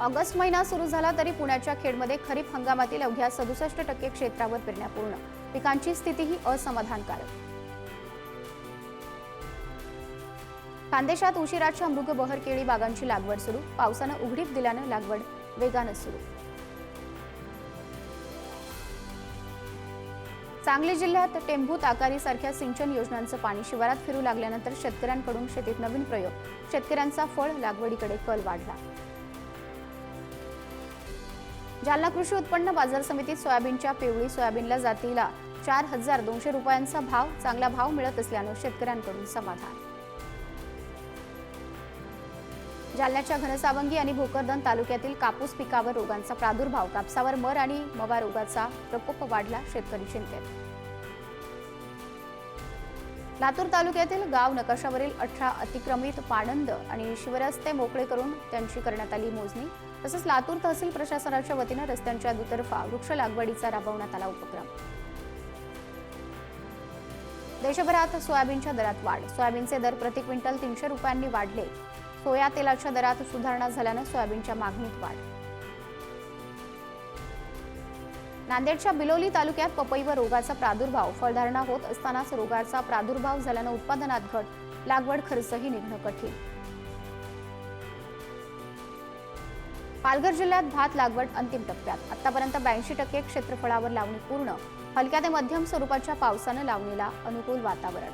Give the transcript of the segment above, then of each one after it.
August महिना सुरू झाला तरी पुण्याच्या खेडमध्ये खरीप हंगामातील अवघ्या 67% क्षेत्रावर पेरण्या पूर्ण. पिकांची स्थितीही असमाधानकारक. खानदेशात उशिराच्या मृग बहर केळी बागांची लागवड सुरू. पावसानं उघडीप दिल्यानं लागवड वेगानं सुरू. सांगली जिल्ह्यात टेंभू ताकारी सारख्या सिंचन योजनांचं पाणी शिवारात फिरू लागल्यानंतर शेतकऱ्यांकडून शेतीत नवीन प्रयोग. शेतकऱ्यांचा फळ लागवडीकडे कल वाढला. जालना कृषी उत्पन्न बाजार समितीत सोयाबीनच्या पिवळी सोयाबीनला जातीला 4200 रुपयांचा भाव. चांगला भाव मिळत असल्यानं शेतकऱ्यांकडून समाधान. जालन्याच्या घनसावंगी आणि भोकरदन तालुक्यातील कापूस पिकावर रोगांचा प्रादुर्भाव. कापसावर मर आणि मवा रोगाचा प्रकोप वाढला. शेतकरी चिंतेत. लातूर तालुक्यातील गाव नकाशावरील 18 अतिक्रमित पाणंद आणि शिवरस्ते मोकळे करून त्यांची करण्यात आली मोजणी. तसंच लातूर तहसील प्रशासनाच्या वतीनं रस्त्यांच्या दुतर्फा वृक्ष लागवडीचा राबवण्यात आला उपक्रम. देशभरात सोयाबीनच्या दरात वाढ. सोयाबीनचे दर प्रति क्विंटल 300 रुपयांनी वाढले. सोया तेलाच्या दरात सुधारणा झाल्यानं सोयाबीनच्या मागणीत वाढ. नांदेडच्या बिलोली तालुक्यात पपईवर रोगाचा प्रादुर्भाव. फळधारणा होत असतानाच रोगाचा प्रादुर्भाव झाल्यानं उत्पादनात घट. लागवड खर्चही निघणं कठीण. पालघर जिल्ह्यात भात लागवड अंतिम टप्प्यात. आतापर्यंत 82% क्षेत्रफळावर लावणी पूर्ण. हलक्या ते मध्यम स्वरूपाच्या पावसानं लावणीला अनुकूल वातावरण.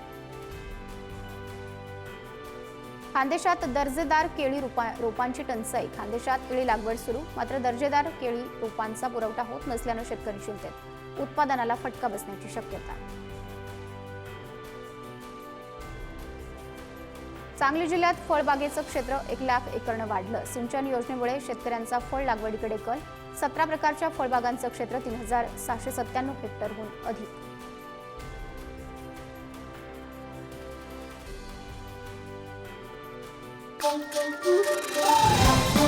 खानदेशात दर्जेदार केळी रोपांची टंचाई. खानदेशात केळी लागवड सुरू. मात्र दर्जेदार केळी रोपांचा पुरवठा होत नसल्यानं शेतकरी चिंतेत. उत्पादनाला फटका बसण्याची शक्यता. सांगली जिल्ह्यात फळबागेचं क्षेत्र 1 लाख एकरनं वाढलं. सिंचन योजनेमुळे शेतकऱ्यांचा फळ लागवडीकडे कल. 17 प्रकारच्या फळबागांचं क्षेत्र 3697 हेक्टरहून अधिक. Thank you.